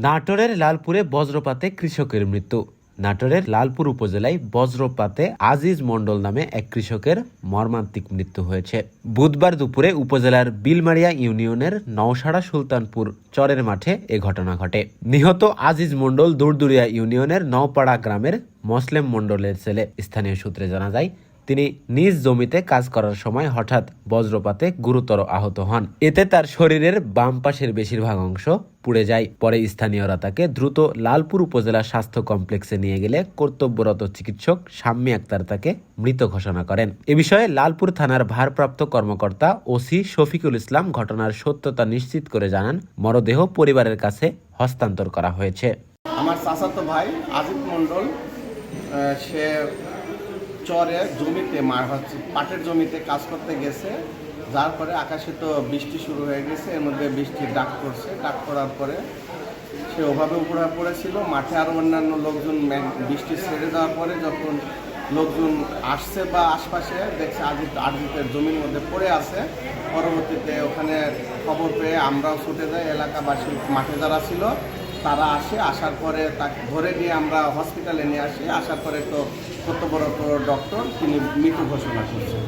নাটোরের লালপুরে বজ্রপাতে কৃষকের মৃত্যু। নাটোরের লালপুর উপজেলায় বজ্রপাতে আজিজ মণ্ডল নামে এক কৃষকের মর্মান্তিক মৃত্যু হয়েছে। বুধবার দুপুরে উপজেলার বিলমারিয়া ইউনিয়নের নওশাড়া সুলতানপুর চরের মাঠে এ ঘটনা ঘটে। নিহত আজিজ মণ্ডল দুরদুরিয়া ইউনিয়নের নওপাড়া গ্রামের মোসলেম মণ্ডলের ছেলে। স্থানীয় সূত্রে জানা যায়, তিনি নিজ জমিতে কাজ করার সময় হঠাৎ বজ্রপাতে গুরুতর আহত হন। এতে তার শরীরের বাম পাশের বেশিরভাগ অংশ পুড়ে যায়। পরে স্থানীয়রা তাকে দ্রুত লালপুর উপজেলা স্বাস্থ্য কমপ্লেক্সে নিয়ে গেলে কর্তব্যরত চিকিৎসক শাম্মী আক্তার তাকে মৃত ঘোষণা করেন। এ বিষয়ে লালপুর থানার ভারপ্রাপ্ত কর্মকর্তা ওসি শফিকুল ইসলাম ঘটনার সত্যতা নিশ্চিত করে জানান, মরদেহ পরিবারের কাছে হস্তান্তর করা হয়েছে। আমার চাচাতো ভাই আজিজ মণ্ডল, সে চরে জমিতে পাটের জমিতে কাজ করতে গেছে। যার পরে আকাশে তো বৃষ্টি শুরু হয়ে গেছে, এর মধ্যে বৃষ্টির ডাক পড়ছে। ডাক পড়ার পরে সে ওভাবে উপরে পড়েছিল। মাঠে আরও অন্যান্য লোকজন বৃষ্টি ছেড়ে যাওয়ার পরে যখন লোকজন আসছে বা আশপাশে দেখছে আজিজের জমির মধ্যে পড়ে আছে। পরবর্তীতে ওখানে খবর পেয়ে আমরাও ছুটে যাই, এলাকাবাসী মাঠে যারা ছিল তারা আসার পরে তাকে ধরে নিয়ে আমরা হসপিটালে নিয়ে আসি। আসার পরে তো কর্তব্যরত ডক্টর তিনি মৃত্যু ঘোষণা করছেন।